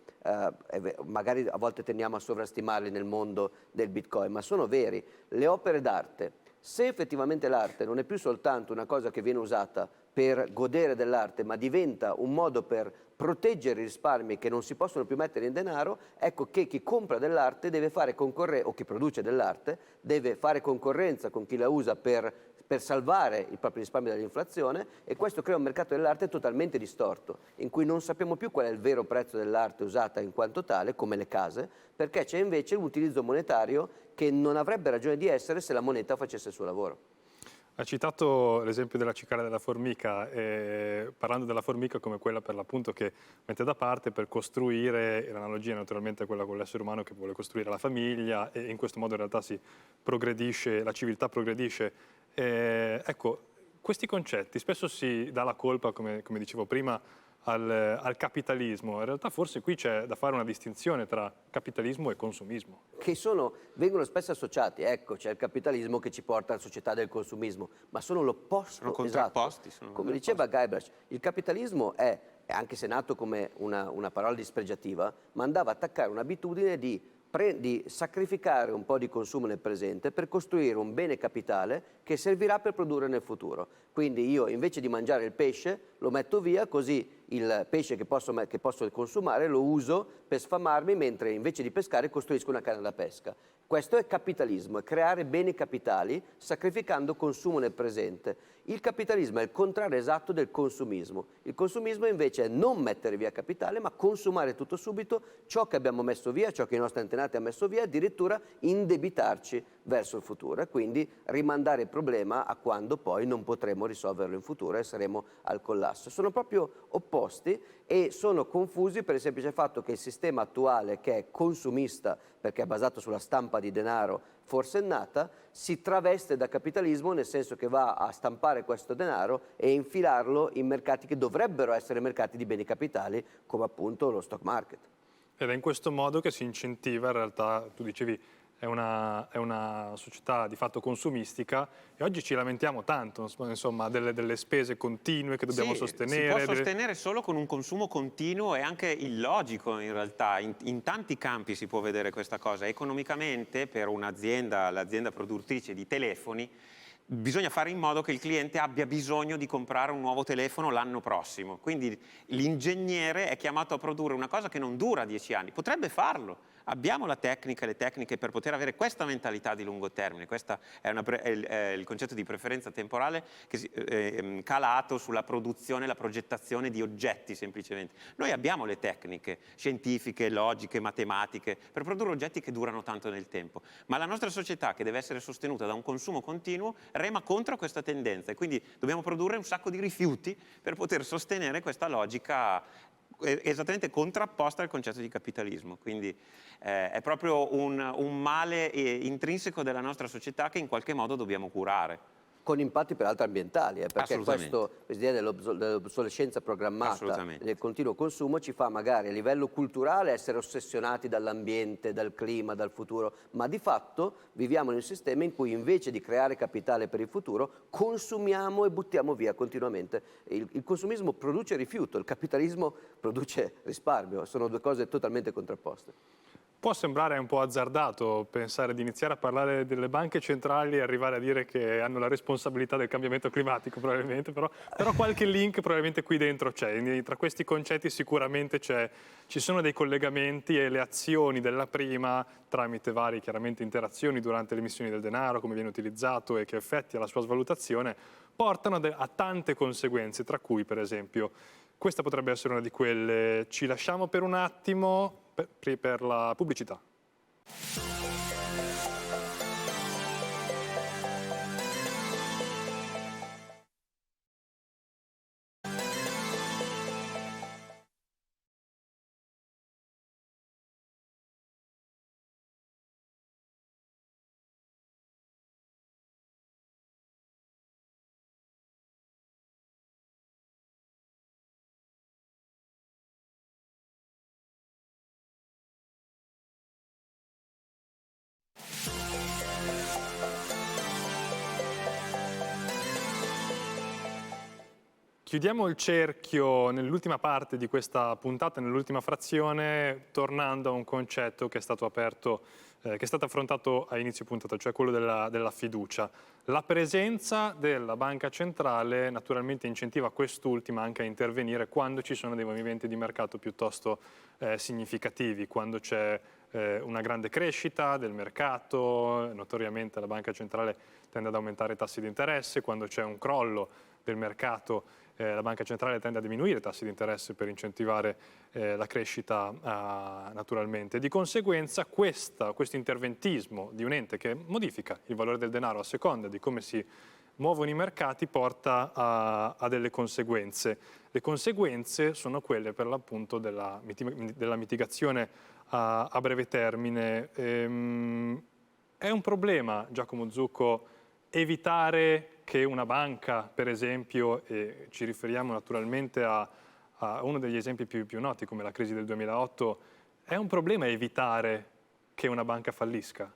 magari a volte tendiamo a sovrastimarli nel mondo del Bitcoin, ma sono veri, le opere d'arte. Se effettivamente l'arte non è più soltanto una cosa che viene usata per godere dell'arte, ma diventa un modo per proteggere i risparmi che non si possono più mettere in denaro, ecco che chi compra dell'arte deve fare concorrenza, o chi produce dell'arte deve fare concorrenza con chi la usa per salvare i propri risparmi dall'inflazione, e questo crea un mercato dell'arte totalmente distorto, in cui non sappiamo più qual è il vero prezzo dell'arte usata in quanto tale, come le case, perché c'è invece un utilizzo monetario che non avrebbe ragione di essere se la moneta facesse il suo lavoro. Ha citato l'esempio della cicala della formica, parlando della formica come quella per l'appunto che mette da parte per costruire, l'analogia naturalmente è quella con l'essere umano che vuole costruire la famiglia, e in questo modo in realtà si progredisce, la civiltà progredisce. Ecco, questi concetti spesso si dà la colpa, come dicevo prima, al capitalismo. In realtà forse qui c'è da fare una distinzione tra capitalismo e consumismo. Che vengono spesso associati, ecco, c'è il capitalismo che ci porta alla società del consumismo, ma sono l'opposto. Sono contrapposti. Esatto. Come diceva Guybrush, il capitalismo è, anche se nato come una parola dispregiativa, ma andava a attaccare un'abitudine di sacrificare un po' di consumo nel presente per costruire un bene capitale che servirà per produrre nel futuro. Quindi io invece di mangiare il pesce lo metto via, così il pesce che posso consumare lo uso per sfamarmi, mentre invece di pescare costruisco una canna da pesca. Questo è capitalismo, è creare beni capitali sacrificando consumo nel presente. Il capitalismo è il contrario esatto del consumismo. Il consumismo invece è non mettere via capitale, ma consumare tutto subito ciò che abbiamo messo via, ciò che i nostri antenati hanno messo via, addirittura indebitarci verso il futuro e quindi rimandare il problema a quando poi non potremo risolverlo in futuro e saremo al collasso. Sono proprio opposti e sono confusi per il semplice fatto che il sistema attuale, che è consumista perché è basato sulla stampa di denaro forsennata, si traveste da capitalismo, nel senso che va a stampare questo denaro e infilarlo in mercati che dovrebbero essere mercati di beni capitali, come appunto lo stock market. Ed è in questo modo che si incentiva, in realtà, tu dicevi, è una società di fatto consumistica e oggi ci lamentiamo tanto, insomma, delle spese continue che dobbiamo sostenere. Si può sostenere solo con un consumo continuo e anche illogico in realtà, in tanti campi si può vedere questa cosa. Economicamente per un'azienda, l'azienda produttrice di telefoni, bisogna fare in modo che il cliente abbia bisogno di comprare un nuovo telefono l'anno prossimo. Quindi l'ingegnere è chiamato a produrre una cosa che non dura 10 anni. Potrebbe farlo. Abbiamo la tecnica e le tecniche per poter avere questa mentalità di lungo termine. Questo è il concetto di preferenza temporale che calato sulla produzione, la progettazione di oggetti semplicemente. Noi abbiamo le tecniche scientifiche, logiche, matematiche per produrre oggetti che durano tanto nel tempo. Ma la nostra società, che deve essere sostenuta da un consumo continuo, rema contro questa tendenza e quindi dobbiamo produrre un sacco di rifiuti per poter sostenere questa logica esattamente contrapposta al concetto di capitalismo. Quindi è proprio un male intrinseco della nostra società che in qualche modo dobbiamo curare. Con impatti peraltro ambientali, perché questa idea dell'obsolescenza programmata, del continuo consumo ci fa magari a livello culturale essere ossessionati dall'ambiente, dal clima, dal futuro, ma di fatto viviamo in un sistema in cui invece di creare capitale per il futuro consumiamo e buttiamo via continuamente. Il consumismo produce rifiuto, il capitalismo produce risparmio, sono due cose totalmente contrapposte. Può sembrare un po' azzardato pensare di iniziare a parlare delle banche centrali e arrivare a dire che hanno la responsabilità del cambiamento climatico probabilmente, però qualche link probabilmente qui dentro c'è. Tra questi concetti sicuramente ci sono dei collegamenti e le azioni della prima tramite varie chiaramente interazioni durante le emissioni del denaro, come viene utilizzato e che effetti ha la sua svalutazione, portano a tante conseguenze, tra cui per esempio questa potrebbe essere una di quelle. Ci lasciamo per un attimo per la pubblicità. Chiudiamo il cerchio nell'ultima parte di questa puntata, nell'ultima frazione, tornando a un concetto che è stato aperto, che è stato affrontato a inizio puntata, cioè quello della fiducia. La presenza della banca centrale naturalmente incentiva quest'ultima anche a intervenire quando ci sono dei movimenti di mercato piuttosto significativi, quando c'è una grande crescita del mercato, notoriamente la banca centrale tende ad aumentare i tassi di interesse, quando c'è un crollo del mercato la banca centrale tende a diminuire i tassi di interesse per incentivare la crescita naturalmente. Di conseguenza questo interventismo di un ente che modifica il valore del denaro a seconda di come si muovono i mercati porta a delle conseguenze. Le conseguenze sono quelle per l'appunto della mitigazione a breve termine. È un problema, Giacomo Zucco, evitare che una banca, per esempio, e ci riferiamo naturalmente a uno degli esempi più noti come la crisi del 2008, è un problema evitare che una banca fallisca?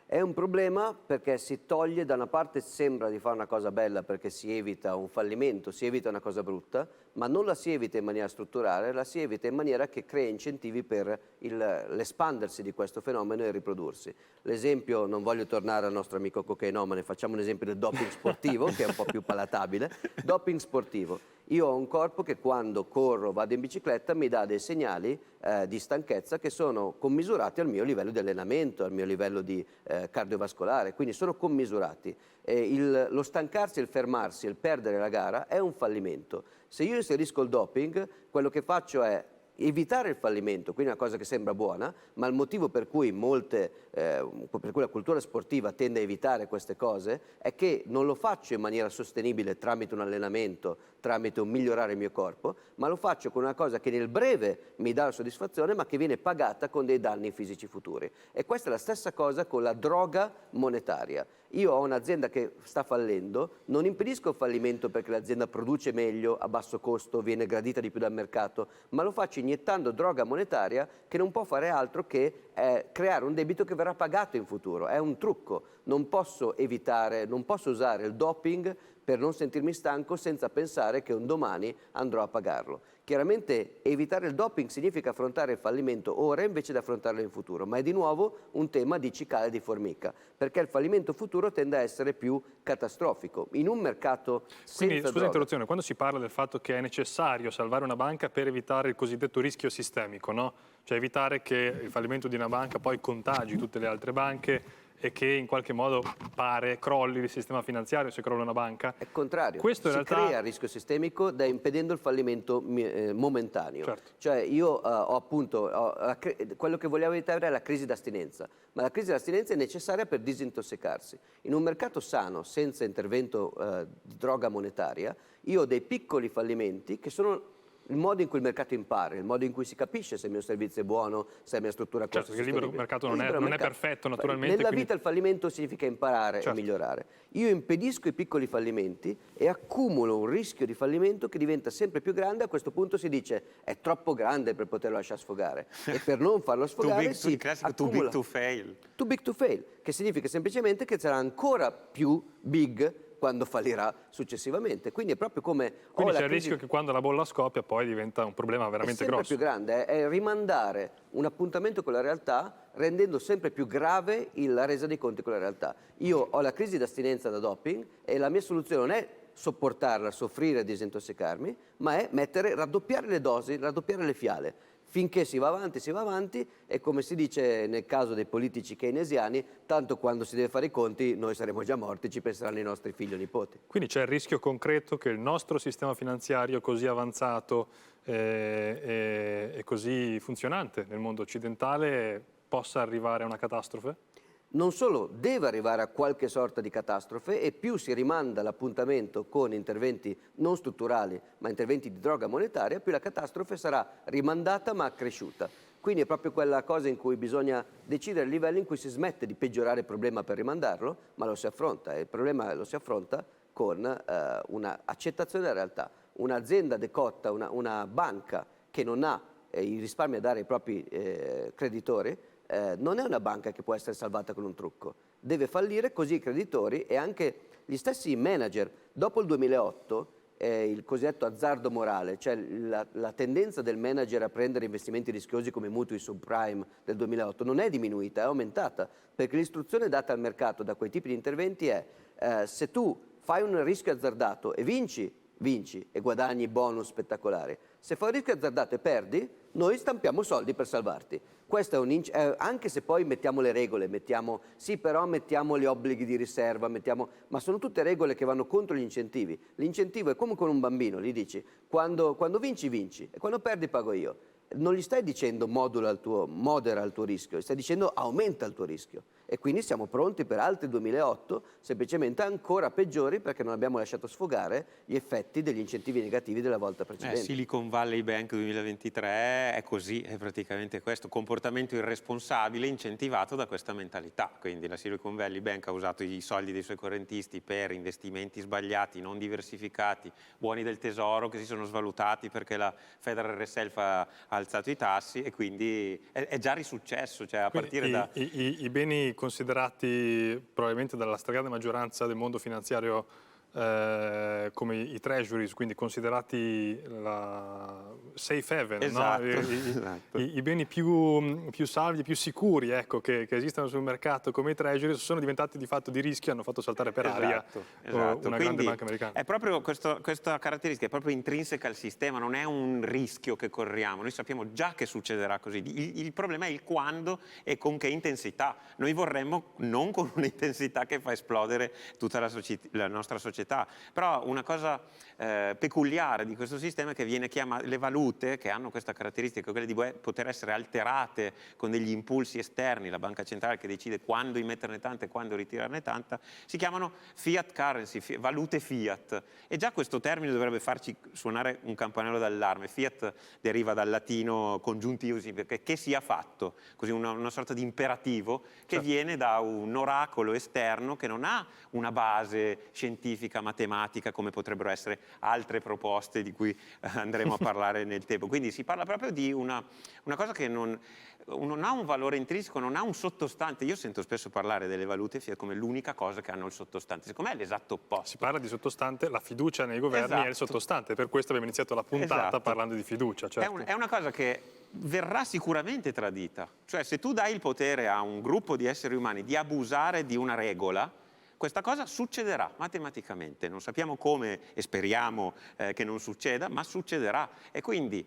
È un problema perché si toglie, da una parte sembra di fare una cosa bella perché si evita un fallimento, si evita una cosa brutta, ma non la si evita in maniera strutturale, la si evita in maniera che crea incentivi per l'espandersi di questo fenomeno e il riprodursi. L'esempio, non voglio tornare al nostro amico cocainomane, facciamo un esempio del doping sportivo che è un po' più palatabile. Doping sportivo. Io ho un corpo che quando corro o vado in bicicletta mi dà dei segnali di stanchezza che sono commisurati al mio livello di allenamento, al mio livello di cardiovascolare, quindi sono commisurati. Lo stancarsi, il fermarsi, il perdere la gara è un fallimento. Se io inserisco il doping, quello che faccio è evitare il fallimento, quindi è una cosa che sembra buona, ma il motivo per cui per cui la cultura sportiva tende a evitare queste cose è che non lo faccio in maniera sostenibile tramite un allenamento, tramite un migliorare il mio corpo, ma lo faccio con una cosa che nel breve mi dà la soddisfazione, ma che viene pagata con dei danni fisici futuri. E questa è la stessa cosa con la droga monetaria. Io ho un'azienda che sta fallendo, non impedisco il fallimento perché l'azienda produce meglio, a basso costo, viene gradita di più dal mercato, ma lo faccio iniettando droga monetaria che non può fare altro che creare un debito che verrà pagato in futuro. È un trucco, non posso evitare, non posso usare il doping per non sentirmi stanco senza pensare che un domani andrò a pagarlo. Chiaramente evitare il doping significa affrontare il fallimento ora invece di affrontarlo in futuro, ma è di nuovo un tema di cicale di formica, perché il fallimento futuro tende a essere più catastrofico. In un mercato senza Quindi, scusa droga, l'interruzione, quando si parla del fatto che è necessario salvare una banca per evitare il cosiddetto rischio sistemico, no? Cioè evitare che il fallimento di una banca poi contagi tutte le altre banche e che in qualche modo crolli il sistema finanziario se crolla una banca. è contrario, Questo in si realtà crea il rischio sistemico impedendo il fallimento momentaneo. Certo. Cioè io ho appunto, quello che vogliamo evitare è la crisi d'astinenza, ma la crisi d'astinenza è necessaria per disintossicarsi. In un mercato sano, senza intervento di droga monetaria, io ho dei piccoli fallimenti che sono il modo in cui il mercato impara, il modo in cui si capisce se il mio servizio è buono, se la mia struttura certo, costa che il libero mercato non è perfetto naturalmente. Nella quindi- vita il fallimento significa imparare Certo. e migliorare. Io impedisco i piccoli fallimenti e accumulo un rischio di fallimento che diventa sempre più grande. A questo punto si dice è troppo grande per poterlo lasciare sfogare e per non farlo sfogare il classico too big to fail. Too big to fail, che significa semplicemente che sarà ancora più big quando fallirà successivamente. Quindi è proprio come Quindi la c'è il crisi- rischio che quando la bolla scoppia poi diventa un problema è veramente sempre grosso. più grande, è rimandare un appuntamento con la realtà rendendo sempre più grave la resa dei conti con la realtà. Io ho la crisi d'astinenza da doping e la mia soluzione non è sopportarla, soffrire e disintossicarmi, ma è raddoppiare le dosi, raddoppiare le fiale. Finché si va avanti e come si dice nel caso dei politici keynesiani, tanto quando si deve fare i conti noi saremo già morti, ci penseranno i nostri figli o nipoti. Quindi c'è il rischio concreto che il nostro sistema finanziario così avanzato e così funzionante nel mondo occidentale possa arrivare a una catastrofe? Non solo deve arrivare a qualche sorta di catastrofe e più si rimanda l'appuntamento con interventi non strutturali ma interventi di droga monetaria, più la catastrofe sarà rimandata ma accresciuta. Quindi è proprio quella cosa in cui bisogna decidere il livello in cui si smette di peggiorare il problema per rimandarlo, ma lo si affronta e il problema lo si affronta con un'accettazione della realtà. Un'azienda decotta, una banca che non ha i risparmi a dare ai propri creditori, non è una banca che può essere salvata con un trucco, deve fallire così i creditori e anche gli stessi manager. Dopo il 2008 il cosiddetto azzardo morale, cioè la tendenza del manager a prendere investimenti rischiosi come mutui subprime del 2008 non è diminuita, è aumentata, perché l'istruzione data al mercato da quei tipi di interventi è se tu fai un rischio azzardato e vinci e guadagni bonus spettacolari. Se fai un rischio azzardato e perdi, noi stampiamo soldi per salvarti. Questo è anche se poi mettiamo le regole, mettiamo gli obblighi di riserva, ma sono tutte regole che vanno contro gli incentivi. L'incentivo è come con un bambino, gli dici quando vinci, vinci e quando perdi pago io. Non gli stai dicendo modera il tuo rischio, gli stai dicendo aumenta il tuo rischio. E quindi siamo pronti per altri 2008, semplicemente ancora peggiori perché non abbiamo lasciato sfogare gli effetti degli incentivi negativi della volta precedente. Silicon Valley Bank 2023 è così, è praticamente questo, comportamento irresponsabile incentivato da questa mentalità. Quindi la Silicon Valley Bank ha usato i soldi dei suoi correntisti per investimenti sbagliati, non diversificati, buoni del tesoro che si sono svalutati perché la Federal Reserve ha alzato i tassi e quindi è già risuccesso, cioè a partire da... I beni considerati probabilmente dalla stragrande maggioranza del mondo finanziario come i treasuries, quindi considerati la safe haven, Esatto, no? esatto. I beni più saldi, più sicuri, ecco, che esistono sul mercato, come i treasuries, sono diventati di fatto di rischio e hanno fatto saltare per aria Esatto. una grande Quindi banca americana. è proprio questa caratteristica è proprio intrinseca al sistema, non è un rischio che corriamo, noi sappiamo già che succederà così. Il problema è il quando e con che intensità. Noi vorremmo non con un'intensità che fa esplodere tutta la nostra società. Però una cosa peculiare di questo sistema è che viene chiamato, le valute che hanno questa caratteristica, quella di poter essere alterate con degli impulsi esterni, la banca centrale che decide quando immetterne tanta e quando ritirarne tanta, si chiamano fiat currency, valute fiat. E già questo termine dovrebbe farci suonare un campanello d'allarme. Fiat deriva dal latino congiuntivo, perché che sia fatto, così una sorta di imperativo che viene da un oracolo esterno che non ha una base scientifica, matematica, come potrebbero essere altre proposte di cui andremo a parlare nel tempo. Quindi si parla proprio di una cosa che non ha un valore intrinseco, non ha un sottostante. Io sento spesso parlare delle valute fiat come l'unica cosa che hanno il sottostante. Secondo me è l'esatto opposto. Si parla di sottostante, la fiducia nei governi è il sottostante, per questo abbiamo iniziato la puntata parlando di fiducia. Certo. È una cosa che verrà sicuramente tradita. Cioè, se tu dai il potere a un gruppo di esseri umani di abusare di una regola, questa cosa succederà matematicamente. Non sappiamo come e speriamo che non succeda, ma succederà. E quindi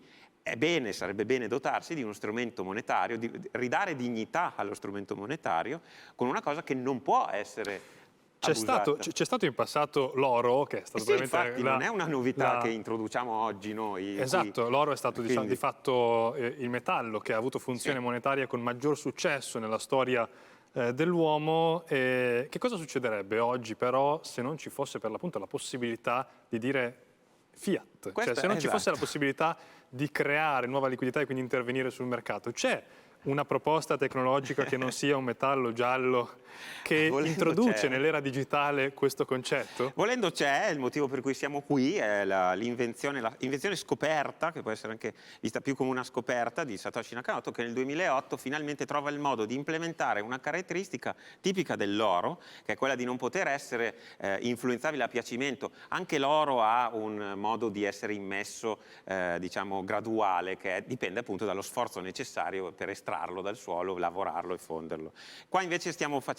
sarebbe bene dotarsi di uno strumento monetario, di ridare dignità allo strumento monetario con una cosa che non può essere c'è stato in passato l'oro, che è stato sì, infatti non è una novità che introduciamo oggi noi. Esatto, l'oro è stato di fatto il metallo che ha avuto funzione monetaria con maggior successo nella storia dell'uomo. Che cosa succederebbe oggi però se non ci fosse per l'appunto la possibilità di dire fiat? Cioè, se non ci fosse la possibilità di creare nuova liquidità e quindi intervenire sul mercato? C'è una proposta tecnologica che non sia un metallo giallo che introduce nell'era digitale questo concetto? Volendo c'è, il motivo per cui siamo qui è l'invenzione scoperta, che può essere anche vista più come una scoperta, di Satoshi Nakamoto, che nel 2008 finalmente trova il modo di implementare una caratteristica tipica dell'oro, che è quella di non poter essere influenzabile a piacimento. Anche l'oro ha un modo di essere immesso, diciamo, graduale, che dipende appunto dallo sforzo necessario per estrarlo dal suolo, lavorarlo e fonderlo. Qua invece stiamo facendo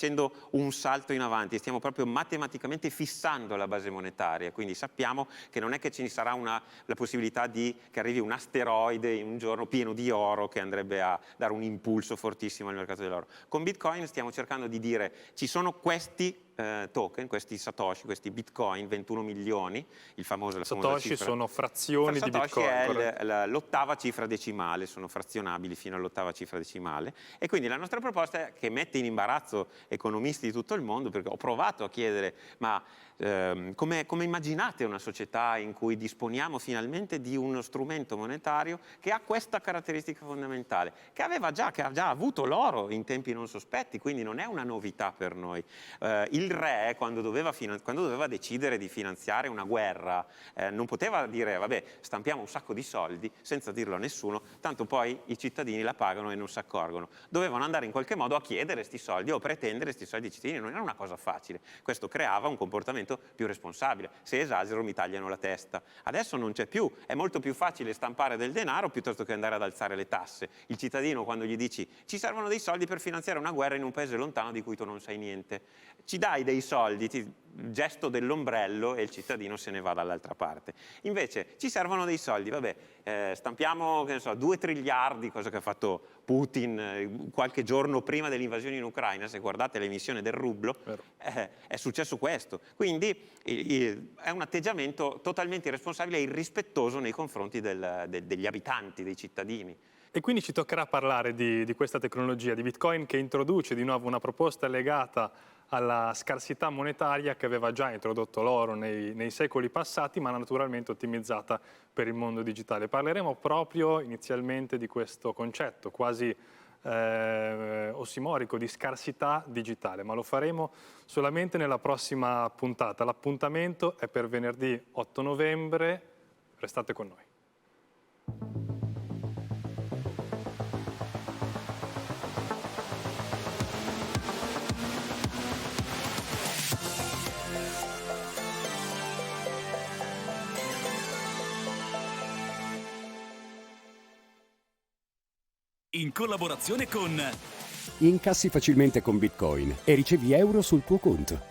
un salto in avanti, stiamo proprio matematicamente fissando la base monetaria, quindi sappiamo che non è che ci sarà la possibilità che arrivi un asteroide in un giorno pieno di oro che andrebbe a dare un impulso fortissimo al mercato dell'oro. Con Bitcoin stiamo cercando di dire ci sono questi token, questi Satoshi, questi Bitcoin, 21 milioni, la famosa Satoshi cifra. Sono frazioni di Bitcoin. Satoshi è l'ottava cifra decimale, sono frazionabili fino all'ottava cifra decimale, e quindi la nostra proposta è che mette in imbarazzo economisti di tutto il mondo, perché ho provato a chiedere, ma come immaginate una società in cui disponiamo finalmente di uno strumento monetario che ha questa caratteristica fondamentale, che ha già avuto l'oro in tempi non sospetti, quindi non è una novità per noi. Il re, quando doveva decidere di finanziare una guerra, non poteva dire vabbè, stampiamo un sacco di soldi senza dirlo a nessuno, tanto poi i cittadini la pagano e non si accorgono. Dovevano andare in qualche modo a chiedere questi soldi o pretendere questi soldi ai cittadini, non era una cosa facile. Questo creava un comportamento più responsabile. Se esagero mi tagliano la testa. Adesso non c'è più, è molto più facile stampare del denaro piuttosto che andare ad alzare le tasse. Il cittadino, quando gli dici ci servono dei soldi per finanziare una guerra in un paese lontano di cui tu non sai niente, ci dai dei soldi, gesto dell'ombrello, e il cittadino se ne va dall'altra parte. Invece ci servono dei soldi, vabbè, stampiamo, che ne so, 2 triliardi, cosa che ha fatto Putin qualche giorno prima dell'invasione in Ucraina. Se guardate l'emissione del rublo, è successo questo. Quindi è un atteggiamento totalmente irresponsabile e irrispettoso nei confronti degli abitanti, dei cittadini. E quindi ci toccherà parlare di questa tecnologia, di Bitcoin, che introduce di nuovo una proposta legata alla scarsità monetaria che aveva già introdotto l'oro nei secoli passati, ma naturalmente ottimizzata per il mondo digitale. Parleremo proprio inizialmente di questo concetto quasi ossimorico di scarsità digitale, ma lo faremo solamente nella prossima puntata. L'appuntamento è per venerdì 8 novembre, restate con noi. in collaborazione con Incassi facilmente con Bitcoin e ricevi euro sul tuo conto.